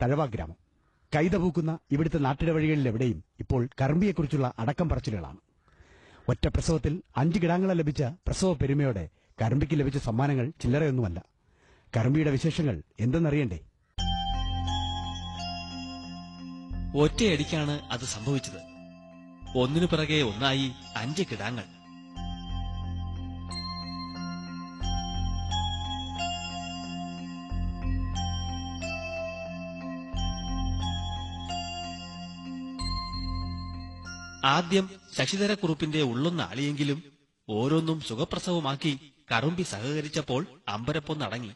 തഴവ ഗ്രാമം. കൈതപൂക്കുന്ന ഇവിടുത്തെ നാട്ടിടവഴികളിലെവിടെയും ഇപ്പോൾ കറമ്പിയെക്കുറിച്ചുള്ള അടക്കം പറച്ചിലുകളാണ്. ഒറ്റ പ്രസവത്തിൽ 5 കിടാങ്ങളെ ലഭിച്ച പ്രസവ പെരുമയോടെ കറമ്പിക്ക് ലഭിച്ച സമ്മാനങ്ങൾ ചില്ലറയൊന്നുമല്ല. കറമ്പിയുടെ വിശേഷങ്ങൾ എന്തെന്നറിയണ്ടേ? ഒറ്റയടിക്കാണ് അത് സംഭവിച്ചത്. ഒന്നിനു പിറകെ ഒന്നായി 5 കിടാങ്ങൾ. ആദ്യം ശശിധരക്കുറുപ്പിന്റെ ഉള്ളൊന്ന് ആളിയെങ്കിലും ഓരോന്നും സുഖപ്രസവമാക്കി കറുമ്പി സഹകരിച്ചപ്പോൾ അമ്പരപ്പൊന്നടങ്ങി.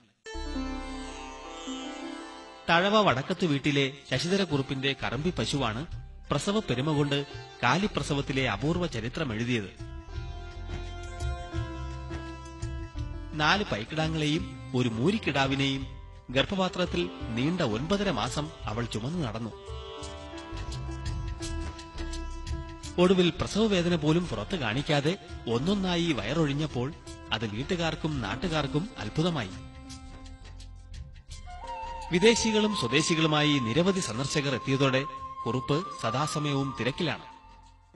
തഴവ വടക്കത്തു വീട്ടിലെ ശശിധരക്കുറുപ്പിന്റെ കറമ്പി പശുവാണ് പ്രസവ പെരുമ കൊണ്ട് കാലിപ്രസവത്തിലെ അപൂർവ ചരിത്രം എഴുതിയത്. 4 പൈക്കിടാങ്ങളെയും ഒരു മൂരിക്കിടാവിനെയും ഗർഭപാത്രത്തിൽ നീണ്ട 9.5 മാസം അവൾ ചുമന്നു നടന്നു. ഒടുവിൽ പ്രസവവേദന പോലും പുറത്തു കാണിക്കാതെ ഒന്നൊന്നായി വയറൊഴിഞ്ഞപ്പോൾ അത് വീട്ടുകാർക്കും നാട്ടുകാർക്കും അത്ഭുതമായി. വിദേശികളും സ്വദേശികളുമായി നിരവധി സന്ദർശകർ എത്തിയതോടെ കുറുപ്പ് സദാസമയവും തിരക്കിലാണ്.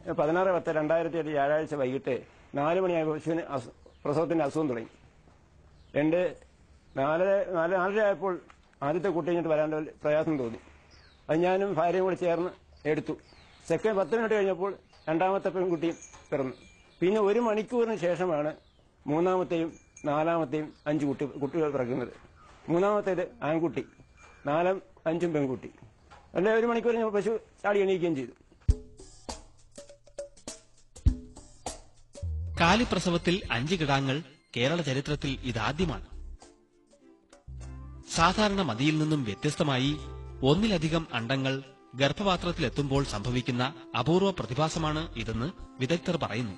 16/10/2007 വ്യാഴാഴ്ച വൈകിട്ട് 4 മണിയായ പശുവിന് പ്രസവത്തിന്റെ അസുഖം തുടങ്ങി. 4:30 ആയപ്പോൾ ആദ്യത്തെ കുട്ടി കഴിഞ്ഞിട്ട് വരാൻ പ്രയാസം തോന്നി. അത് ഞാനും ഭാര്യയും കൂടി ചേർന്ന് എടുത്തു. സെക്കൻഡ് 10 മിനിറ്റ് കഴിഞ്ഞപ്പോൾ രണ്ടാമത്തെ പെൺകുട്ടിയും പിറന്നു. പിന്നെ 1 മണിക്കൂറിന് ശേഷമാണ് 3-ാമത്തെയും 4-ാമത്തെയും 5 കുട്ടികൾ പിറക്കുന്നത്. 3-ാമത്തേത് ആൺകുട്ടി, 4-ഉം 5-ഉം പെൺകുട്ടി. അല്ലെ 1 മണിക്കൂർ പശു ചാടി എണീക്കുകയും ചെയ്തു. കാലിപ്രസവത്തിൽ 5 കിടാങ്ങൾ കേരള ചരിത്രത്തിൽ ഇതാദ്യമാണ്. സാധാരണ മതിയിൽ നിന്നും വ്യത്യസ്തമായി ഒന്നിലധികം അണ്ടങ്ങൾ ഗർഭപാത്രത്തിലെത്തുമ്പോൾ സംഭവിക്കുന്ന അപൂർവ പ്രതിഭാസമാണ് ഇതെന്ന് വിദഗ്ധർ പറയുന്നു.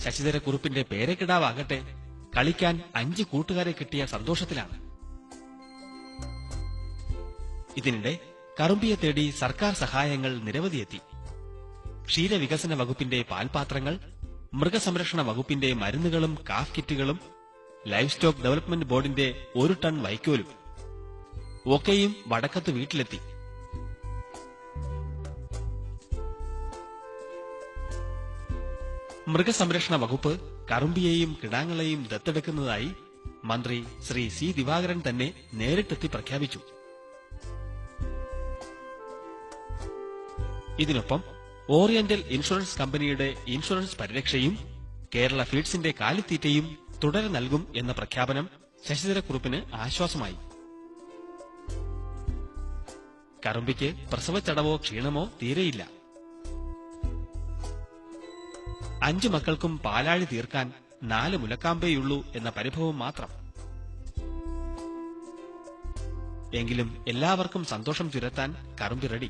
ശശിധരക്കുറുപ്പിന്റെ പേരക്കിടാവാകട്ടെ കളിക്കാൻ 5 കൂട്ടുകാരെ കിട്ടിയ സന്തോഷത്തിലാണ്. ഇതിനിടെ കറുമ്പിയെ തേടി സർക്കാർ സഹായങ്ങൾ നിരവധിയെത്തി. ക്ഷീരവികസന വകുപ്പിന്റെ പാൽപാത്രങ്ങൾ, മൃഗസംരക്ഷണ വകുപ്പിന്റെ മരുന്നുകളും കാഫ് കിറ്റുകളും, ലൈഫ് സ്റ്റോക്ക് ഡെവലപ്മെന്റ് ബോർഡിന്റെ 1 ടൺ വൈക്കോലും ഒക്കെയും വടക്കത്ത് വീട്ടിലെത്തി. മൃഗസംരക്ഷണ വകുപ്പ് കറുമ്പിയെയും കിടാങ്ങളെയും ദത്തെടുക്കുന്നതായി മന്ത്രി ശ്രീ സി ദിവാകരൻ തന്നെ നേരിട്ടെത്തി പ്രഖ്യാപിച്ചു. ഇതിനൊപ്പം ഓറിയന്റൽ ഇൻഷുറൻസ് കമ്പനിയുടെ ഇൻഷുറൻസ് പരിരക്ഷയും കേരള ഫീഡ്സിന്റെ കാലിത്തീറ്റയും തുടരെ നൽകും എന്ന പ്രഖ്യാപനം ശശിധരക്കുറുപ്പിന് ആശ്വാസമായി. കറുമ്പിക്ക് പ്രസവച്ചടവോ ക്ഷീണമോ തീരെയില്ല. 5 മക്കൾക്കും പാലാഴി തീർക്കാൻ 4 മുലക്കാമ്പേയുള്ളൂ എന്ന പരിഭവം മാത്രം. എങ്കിലും എല്ലാവർക്കും സന്തോഷം ചുരത്താൻ കറുമ്പി റെഡി.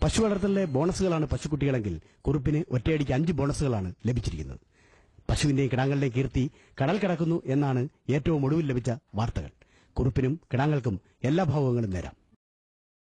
പശു വളർത്തലിലെ ബോണസുകളാണ് പശുക്കുട്ടികളെങ്കിൽ കുറുപ്പിന് ഒറ്റയടിക്ക് 5 ബോണസുകളാണ് ലഭിച്ചിരിക്കുന്നത്. പശുവിന്റെയും കിടാങ്ങളുടെയും കീർത്തി കടൽ കടക്കുന്നു എന്നാണ് ഏറ്റവും ഒടുവിൽ ലഭിച്ച വാർത്തകൾ. കുറുപ്പിനും കിടാങ്ങൾക്കും എല്ലാ ഭാവങ്ങളും നേരാം.